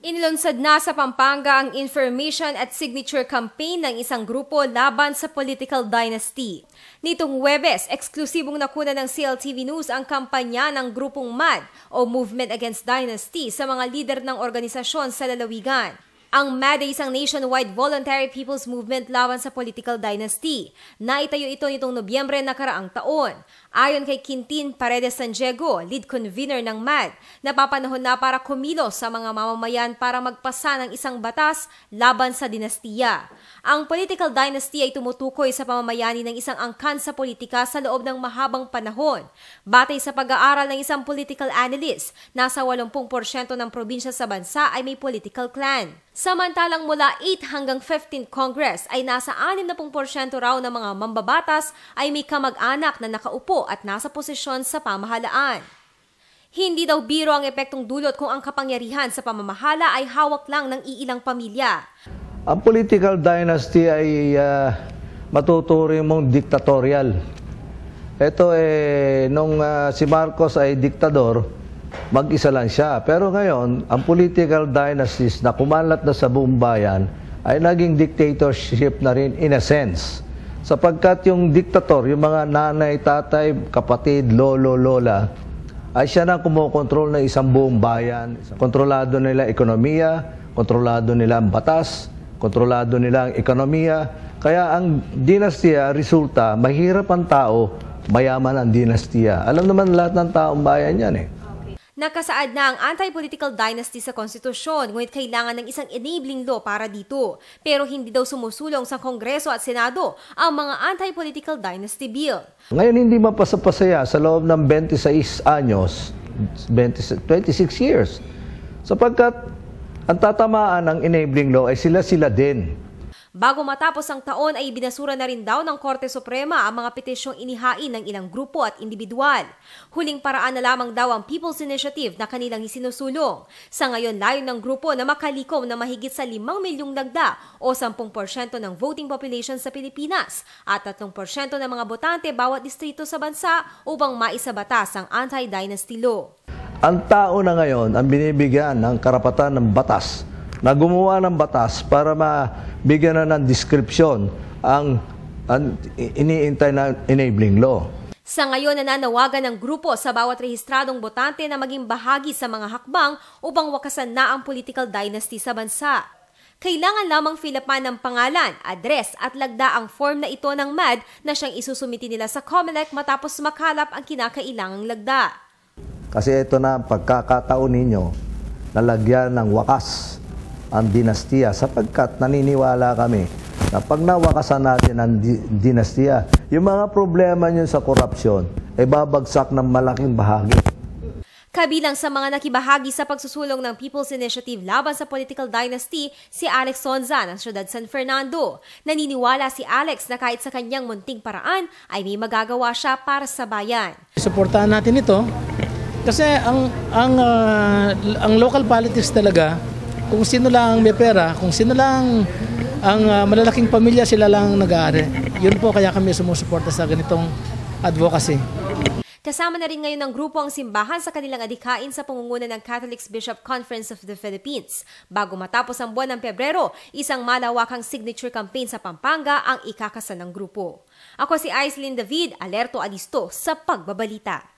Inilunsad na sa Pampanga ang information at signature campaign ng isang grupo laban sa political dynasty. Nitong Huwebes, eksklusibong nakuna ng CLTV News ang kampanya ng grupong MAD o Movement Against Dynasty sa mga lider ng organisasyon sa lalawigan. Ang MAD ay isang nationwide voluntary people's movement laban sa political dynasty. Naitayo ito nitong Nobyembre nakaraang taon. Ayon kay Quintin Paredes San Diego, lead convener ng MAD, napapanahon na para kumilos sa mga mamamayan para magpasa ng isang batas laban sa dinastiya. Ang political dynasty ay tumutukoy sa pamamayani ng isang angkan sa politika sa loob ng mahabang panahon. Batay sa pag-aaral ng isang political analyst, nasa 80% ng probinsya sa bansa ay may political clan. Samantalang mula 8 hanggang 15th Congress ay nasa 60% raw ng mga mambabatas ay may kamag-anak na nakaupo at nasa posisyon sa pamahalaan. Hindi daw biro ang epektong dulot kung ang kapangyarihan sa pamamahala ay hawak lang ng iilang pamilya. Ang political dynasty ay matuturing mong diktatorial. Ito nung si Marcos ay diktador, mag-isa lang siya. Pero ngayon, ang political dynasties na kumalat na sa buong bayan ay naging dictatorship na rin in a sense. Sapagkat yung diktator, yung mga nanay, tatay, kapatid, lolo, lola, ay siya na kumokontrol ng isang buong bayan. Kontrolado nila ekonomiya, kontrolado nila ang batas, kontrolado nila ang ekonomiya. Kaya ang dinastiya, resulta, mahirap ang tao, mayaman ang dinastiya. Alam naman lahat ng taong bayan yan Nakasaad na ang anti-political dynasty sa konstitusyon, ngunit kailangan ng isang enabling law para dito. Pero hindi daw sumusulong sa Kongreso at Senado ang mga anti-political dynasty bill. Ngayon hindi mapasapasaya sa loob ng 26 anyos, 26 years. Sapagkat ang tatamaan ng enabling law ay sila-sila din. Bago matapos ang taon ay binasura na rin daw ng Korte Suprema ang mga petisyong inihain ng ilang grupo at individual. Huling paraan na lamang daw ang People's Initiative na kanilang isinusulong. Sa ngayon, layon ng grupo na makalikom na mahigit sa 5 milyong lagda o 10% ng voting population sa Pilipinas at 3% ng mga botante bawat distrito sa bansa upang maisabatas ang anti-dynasty law. Ang tao na ngayon ang binibigyan ng karapatan ng batas na gumawa ng batas para mabigyan na ng description ang iniintay na enabling law. Sa ngayon, nananawagan ng grupo sa bawat rehistradong botante na maging bahagi sa mga hakbang upang wakasan na ang political dynasty sa bansa. Kailangan lamang filapan ng pangalan, address at lagda ang form na ito ng MAD na siyang isusumiti nila sa COMELEC matapos makalap ang kinakailangang lagda. Kasi ito na ang pagkakataon ninyo na lagyan ng wakas ang dinastiya sapagkat naniniwala kami na pag nawakasan natin ang dinastiya, yung mga problema nyo sa korupsyon ay babagsak ng malaking bahagi. Kabilang sa mga nakibahagi sa pagsusulong ng People's Initiative laban sa political dynasty, si Alex Sonza ng Siyudad San Fernando. Naniniwala si Alex na kahit sa kanyang munting paraan ay may magagawa siya para sa bayan. Suportahan natin ito kasi ang local politics talaga, kung sino lang may pera, kung sino lang ang malalaking pamilya, sila lang nag-aari. Yun po kaya kami sumusuporta sa ganitong advocacy. Kasama na rin ngayon ng grupo ang simbahan sa kanilang adhikain sa pangunguna ng Catholic Bishop Conference of the Philippines. Bago matapos ang buwan ng Pebrero, isang malawakang signature campaign sa Pampanga ang ikakasa ng grupo. Ako si Aislinn David, Alerto Alisto sa Pagbabalita.